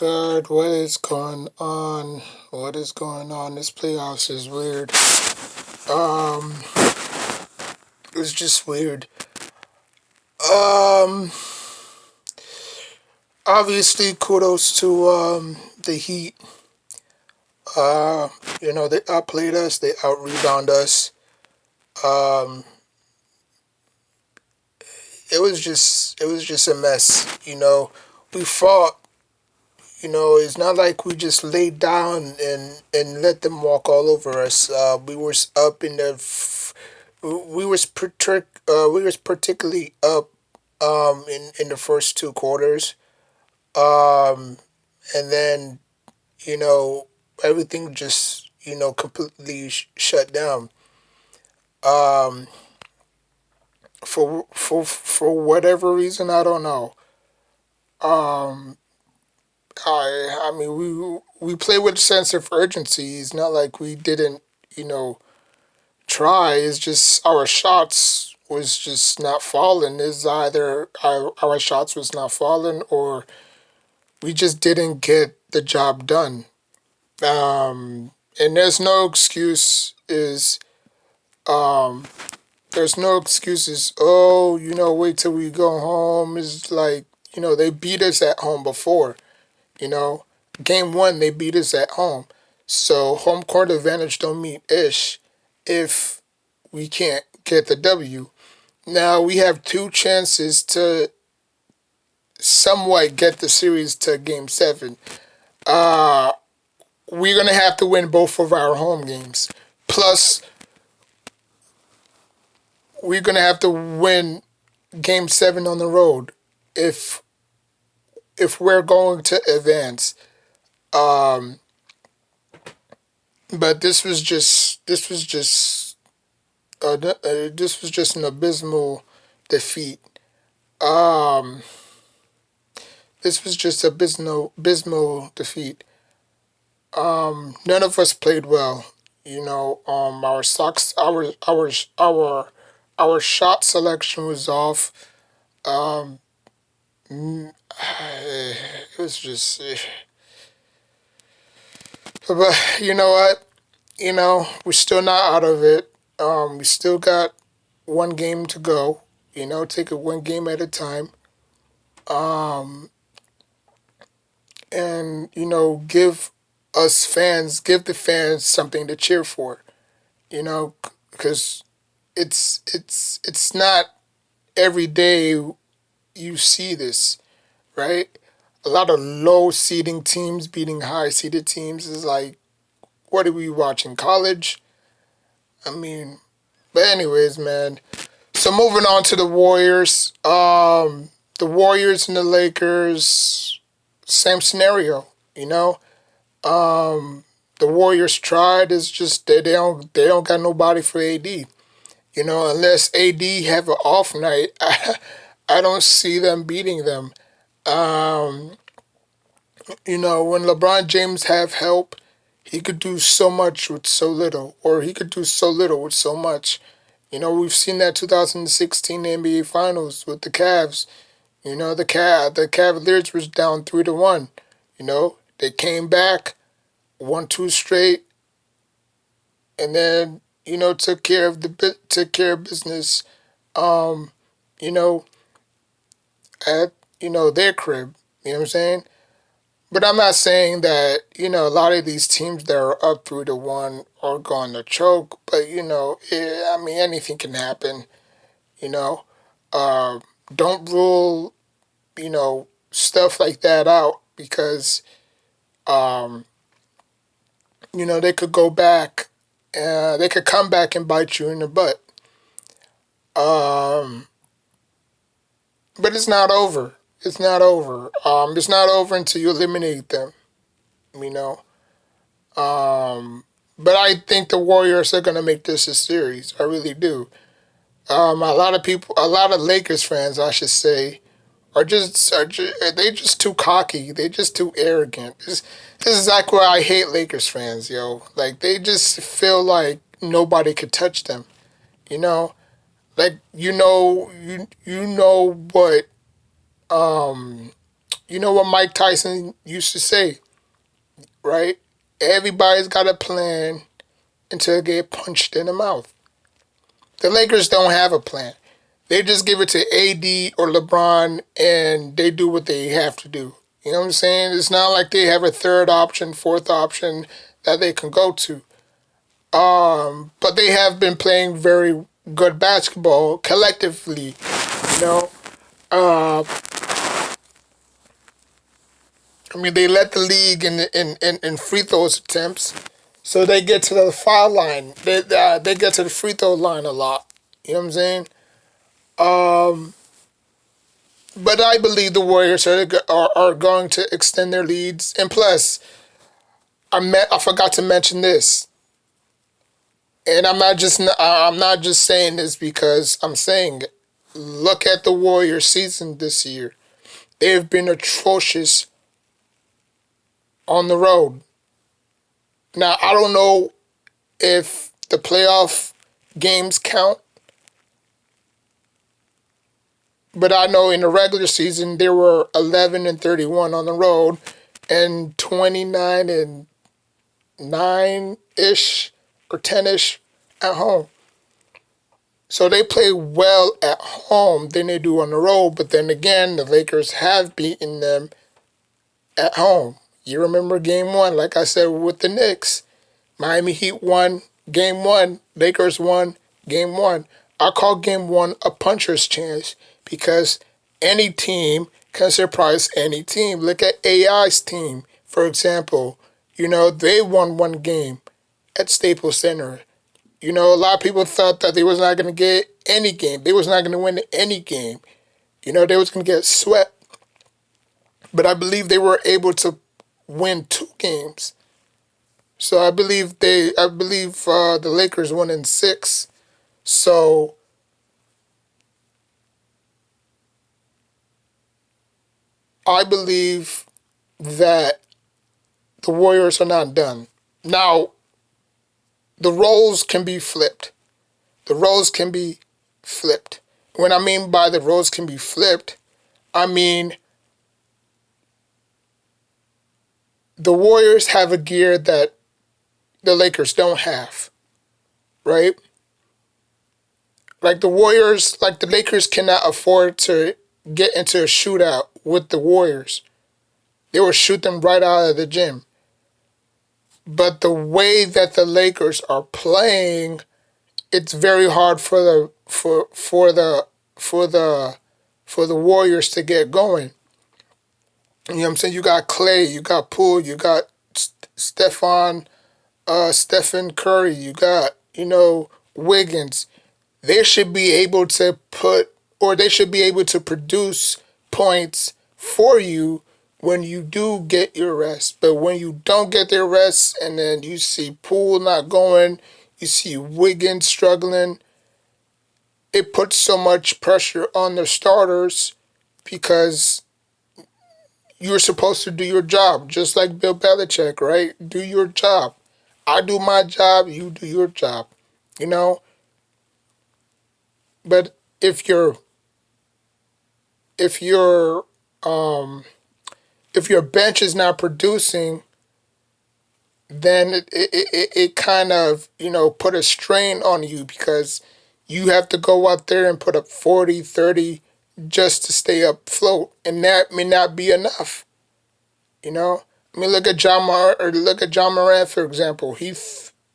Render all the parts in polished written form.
God, what is going on? What is going on? This playoffs is weird. Um, it's just weird. Um, Obviously, kudos to the Heat. Uh, they outplayed us. They out-rebound us. Um, it was just a mess. We fought. It's not like we just laid down and let them walk all over us. We were up in the. We was particularly up in the first two quarters. Um, and then you know everything just completely shut down. Um, for whatever reason, I don't know. Um, I mean we play with a sense of urgency. It's not like we didn't you know try. It's just our shots was just not falling. Is either our shots was not falling or we just didn't get the job done. And um there's no excuses. Oh, wait till we go home. Is like they beat us at home before. You know, Game one they beat us at home, so home court advantage don't mean ish if we can't get the W. Now we have two chances to somewhat get the series to game seven. Uh, we're gonna have to win both of our home games. Plus, we're gonna have to win game seven on the road if we're going to advance. Um, but this was just an abysmal defeat. Um, this was just abysmal defeat. None of us played well. Our socks, our shot selection was off. Um, it was just, but you know what? We're still not out of it. We still got one game to go. Take it one game at a time. Um, and give the fans something to cheer for. Because it's not every day you see this, right? A lot of low seeding teams beating high seeded teams is like, what are we watching? College? I mean, but anyways, man. So moving on to the Warriors. The Warriors and the Lakers, same scenario. You know, the Warriors tried. It's just they don't got nobody for AD. Unless AD have an off night, I don't see them beating them. Um, when LeBron James have help, he could do so much with so little, or he could do so little with so much. We've seen that 2016 NBA Finals with the Cavs. The Cavaliers was down 3-1. They came back, won two straight, and then took care of business. Um, you know, at their crib. You know what I'm saying? But I'm not saying that a lot of these teams that are up 3-1 are going to choke. But I mean anything can happen. You know, uh, don't rule stuff like that out because um, they could go back. They could come back and bite you in the butt. Um, but it's not over. It's not over. It's not over until you eliminate them. You know. But I think the Warriors are gonna make this a series. I really do. A lot of Lakers fans, I should say, they just too cocky. They just too arrogant. This is like why I hate Lakers fans, yo. Like they just feel like nobody could touch them. You know, like you know what um You know what Mike Tyson used to say, right? Everybody's got a plan until they get punched in the mouth. The Lakers don't have a plan. They just give it to AD or LeBron and they do what they have to do. You know what I'm saying? It's not like they have a third option, fourth option that they can go to. But they have been playing very good basketball collectively. You know, uh, I mean, they led the league in free throws attempts, so they get to the foul line. They get to the free throw line a lot. You know what I'm saying? Um, but I believe the Warriors are going to extend their leads. And plus, I forgot to mention this, and I'm not just saying this because I'm saying it. Look at the Warriors season this year. They have been atrocious on the road. Now I don't know if the playoff games count, but I know in the regular season they were 11-31 on the road and 29-9 ish or 10-ish at home. So they play well at home than they do on the road. But then again, the Lakers have beaten them at home. You remember game one, like I said, with the Knicks. Miami Heat won game one. Lakers won game one. I call game one a puncher's chance because any team can surprise any team. Look at AI's team, for example. You know, they won one game at Staples Center. You know, a lot of people thought that they was not going to get any game. They was not going to win any game. You know, they was going to get swept. But I believe they were able to win two games. So I believe the Lakers won in six. So I believe that the Warriors are not done. Now, the roles can be flipped. The roles can be flipped. When I mean by the roles can be flipped, I mean the Warriors have a gear that the Lakers don't have, right? Like the Lakers cannot afford to get into a shootout with the Warriors. They will shoot them right out of the gym. But the way that the Lakers are playing, it's very hard for the Warriors to get going. You know what I'm saying? You got Clay, you got Poole, you got Stephen Curry, you got, Wiggins. They should be able to they should be able to produce points for you when you do get your rest. But when you don't get their rest and then you see Poole not going, you see Wiggins struggling, it puts so much pressure on the starters because you're supposed to do your job, just like Bill Belichick, right? Do your job. I do my job, you do your job, you know? But if your if your bench is not producing, then it kind of, put a strain on you because you have to go out there and put up 40, 30 just to stay afloat. And that may not be enough, you know? I mean, look at John Morant, for example. He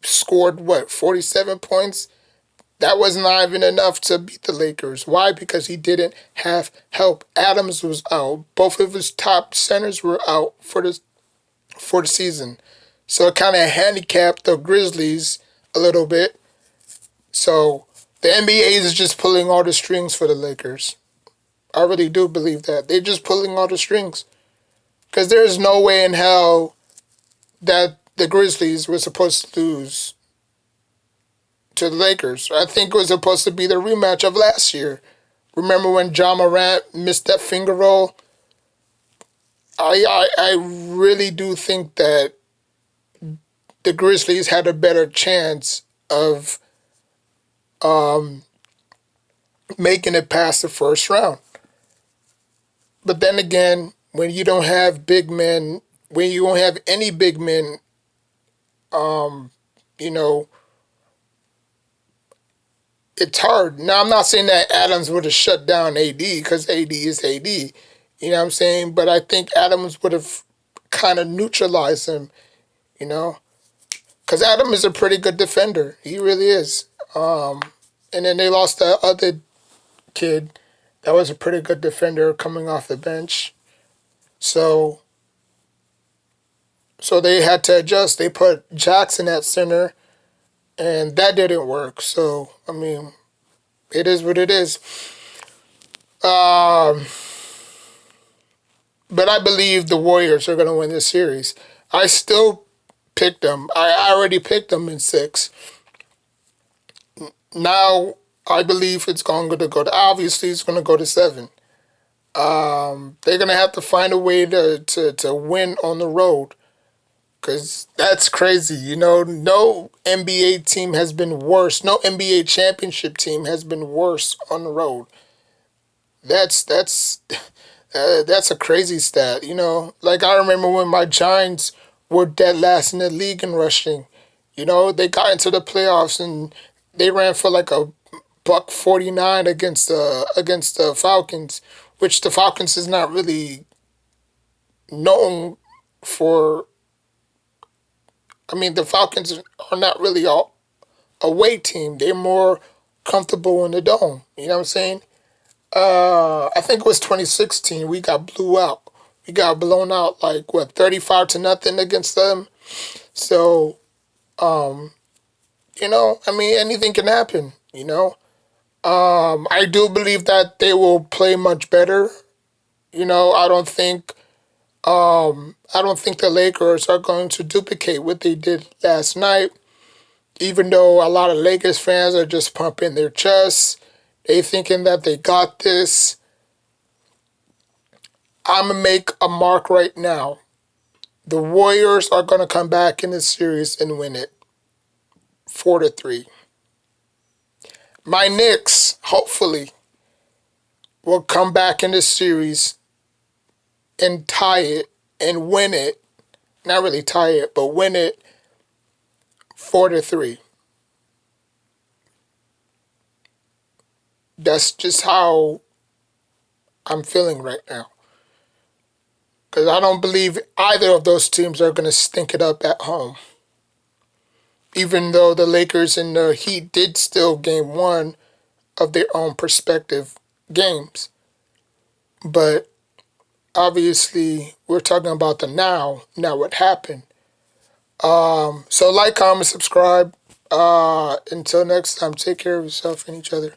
scored, 47 points? That was not even enough to beat the Lakers. Why? Because he didn't have help. Adams was out. Both of his top centers were out for the season. So it kind of handicapped the Grizzlies a little bit. So the NBA is just pulling all the strings for the Lakers. I really do believe that. They're just pulling all the strings. Because there's no way in hell that the Grizzlies were supposed to lose to the Lakers. I think it was supposed to be the rematch of last year. Remember when John Morant missed that finger roll? I really do think that the Grizzlies had a better chance of making it past the first round. But then again, when you don't have big men, when you don't have any big men, you know, it's hard. Now, I'm not saying that Adams would have shut down AD because AD is AD. You know what I'm saying? But I think Adams would have kind of neutralized him, you know? Because Adam is a pretty good defender. He really is. And then they lost the other kid that was a pretty good defender coming off the bench. So they had to adjust. They put Jackson at center, and that didn't work. So, I mean, it is what it is. Um, but I believe the Warriors are going to win this series. I still picked them. I already picked them in 6. Now I believe it's going to go to, obviously it's going to go to 7. They're going to have to find a way to win on the road because that's crazy. You know, no NBA team has been worse. No NBA championship team has been worse on the road. That's that's a crazy stat. You know, like I remember when my Giants were dead last in the league in rushing. You know, they got into the playoffs and they ran for like a buck 49 against the Falcons, which the Falcons is not really known for. I mean, the Falcons are not really a away team. They're more comfortable in the dome. You know what I'm saying? I think it was 2016. We got blew out. We got blown out like what 35 to nothing against them. So, you know, I mean, anything can happen. You know, I do believe that they will play much better. You know, I don't think the Lakers are going to duplicate what they did last night. Even though a lot of Lakers fans are just pumping their chests, they thinking that they got this. I'm gonna make a mark right now. The Warriors are gonna come back in this series and win it, 4-3. My Knicks, hopefully, will come back in this series and tie it and win it. Not really tie it, but win it 4-3. That's just how I'm feeling right now. Because I don't believe either of those teams are going to stink it up at home. Even though the Lakers and the Heat did steal game 1 of their own perspective games. But obviously, we're talking about the now, not what happened. So like, comment, subscribe. Until next time, take care of yourself and each other.